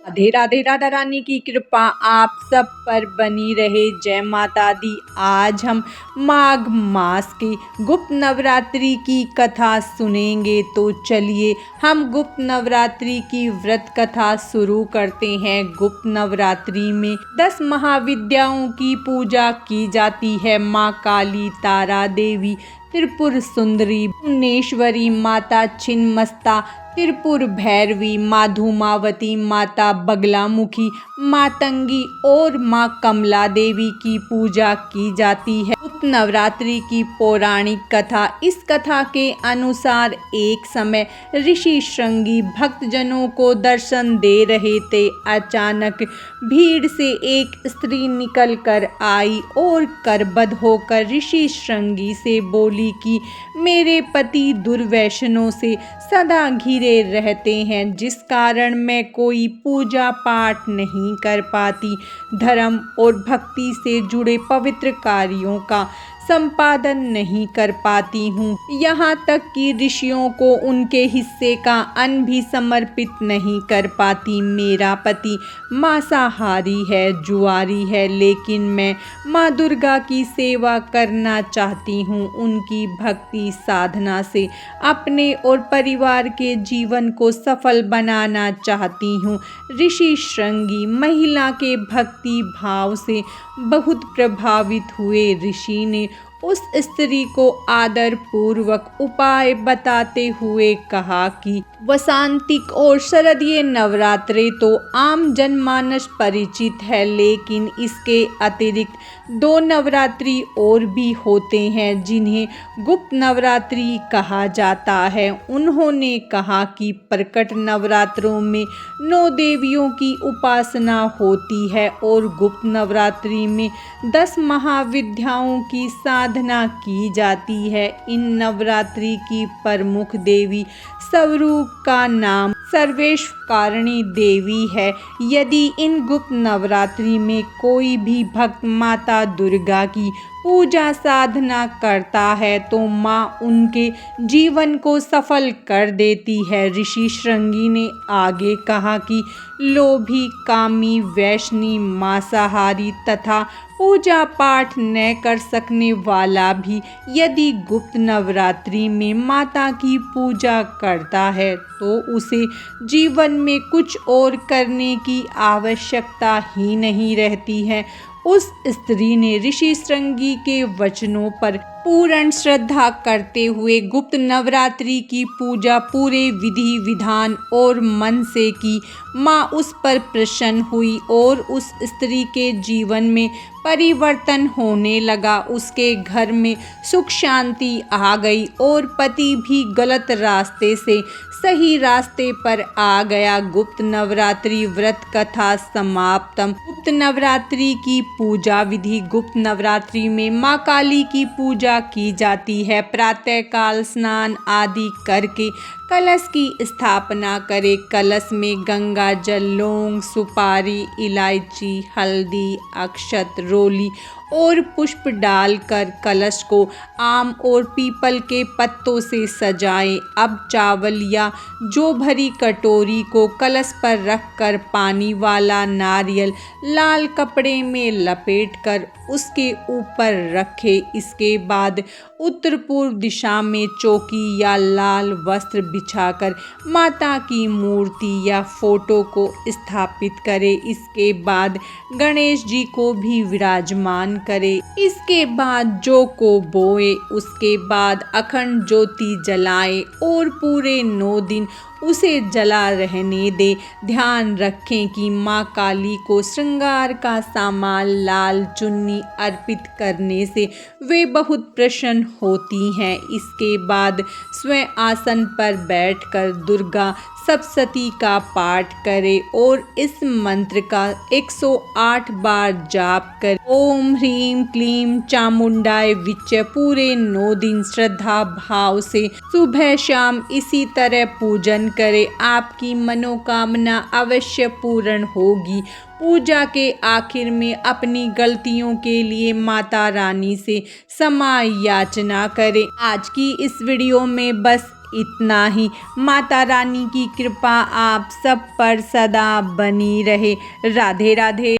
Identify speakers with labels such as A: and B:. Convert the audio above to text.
A: राधे राधे। राधा रानी की कृपा आप सब पर बनी रहे। जय माता दी। आज हम माघ मास की गुप्त नवरात्रि की कथा सुनेंगे। तो चलिए हम गुप्त नवरात्रि की व्रत कथा शुरू करते हैं। गुप्त नवरात्रि में 10 महाविद्याओं की पूजा की जाती है। माँ काली, तारा देवी, त्रिपुर सुंदरी, भुवनेश्वरी, माता छिन्नमस्ता, त्रिपुर भैरवी, माँ धूमावती, माता बगलामुखी, मातंगी और माँ कमला देवी की पूजा की जाती है। गुप्त नवरात्रि की पौराणिक कथा। इस कथा के अनुसार एक समय ऋषि श्रृंगी भक्तजनों को दर्शन दे रहे थे। अचानक भीड़ से एक स्त्री निकल कर आई और करबद्ध होकर ऋषि श्रृंगी से बोली कि मेरे पति दुर्व्यसनों से सदा घिरे रहते हैं, जिस कारण मैं कोई पूजा पाठ नहीं कर पाती, धर्म और भक्ति से जुड़े पवित्र कार्यों का संपादन नहीं कर पाती हूँ। यहाँ तक कि ऋषियों को उनके हिस्से का अन्न भी समर्पित नहीं कर पाती। मेरा पति मांसाहारी है, जुआरी है, लेकिन मैं माँ दुर्गा की सेवा करना चाहती हूँ। उनकी भक्ति साधना से अपने और परिवार के जीवन को सफल बनाना चाहती हूँ। ऋषि श्रृंगी महिला के भक्ति भाव से बहुत प्रभावित हुए। ऋषि ने उस स्त्री को आदर पूर्वक उपाय बताते हुए कहा कि वसंतिक और शरदीय नवरात्रे तो आम जनमानस परिचित है, लेकिन इसके अतिरिक्त 2 नवरात्रि और भी होते हैं जिन्हें गुप्त नवरात्रि कहा जाता है। उन्होंने कहा कि प्रकट नवरात्रों में 9 देवियों की उपासना होती है और गुप्त नवरात्रि में 10 महाविद्याओं की साधना की जाती है। इन नवरात्रि की प्रमुख देवी स्वरूप का नाम सर्वेश्वरकारिणी देवी है। यदि इन गुप्त नवरात्रि में कोई भी भक्त माता दुर्गा की पूजा साधना करता है तो माँ उनके जीवन को सफल कर देती है। ऋषि श्रृंगी ने आगे कहा कि लोभी, कामी, वैष्णी, मांसाहारी तथा पूजा पाठ न कर सकने वाला भी यदि गुप्त नवरात्रि में माता की पूजा करता है तो उसे जीवन में कुछ और करने की आवश्यकता ही नहीं रहती है। उस स्त्री ने ऋषि श्रृंगी के वचनों पर पूर्ण श्रद्धा करते हुए गुप्त नवरात्रि की पूजा पूरे विधि विधान और मन से की। माँ उस पर प्रसन्न हुई और उस स्त्री के जीवन में परिवर्तन होने लगा। उसके घर में सुख शांति आ गई और पति भी गलत रास्ते से सही रास्ते पर आ गया। गुप्त नवरात्रि व्रत कथा समाप्तम। गुप्त नवरात्रि की पूजा विधि। गुप्त नवरात्रि में माँ काली की पूजा की जाती है। प्रातः काल स्नान आदि करके कलश की स्थापना करें। कलश में गंगा जल, लौंग, सुपारी, इलायची, हल्दी, अक्षत, रोली और पुष्प डालकर कलश को आम और पीपल के पत्तों से सजाएं। अब चावल या जौ भरी कटोरी को कलश पर रखकर पानी वाला नारियल लाल कपड़े में लपेटकर उसके ऊपर रखें। इसके बाद उत्तर पूर्व दिशा में चौकी या लाल वस्त्र बिछाकर माता की मूर्ति या फोटो को स्थापित करें। इसके बाद गणेश जी को भी विराजमान करें। इसके बाद जौ को बोए। उसके बाद अखंड ज्योति जलाएं और पूरे 9 दिन उसे जला रहने दे। ध्यान रखें कि माँ काली को श्रृंगार का सामान लाल चुन्नी अर्पित करने से वे बहुत प्रसन्न होती हैं। इसके बाद स्वयं आसन पर बैठकर दुर्गा सप्तशती का पाठ करें और इस मंत्र का 108 बार जाप करें। ओम ह्रीम क्लीम चामुंडाय विच्च। पूरे 9 दिन श्रद्धा भाव से सुबह शाम इसी तरह पूजन करें। आपकी मनोकामना अवश्य पूर्ण होगी। पूजा के आखिर में अपनी गलतियों के लिए माता रानी से क्षमा याचना करें। आज की इस वीडियो में बस इतना ही। माता रानी की कृपा आप सब पर सदा बनी रहे। राधे राधे।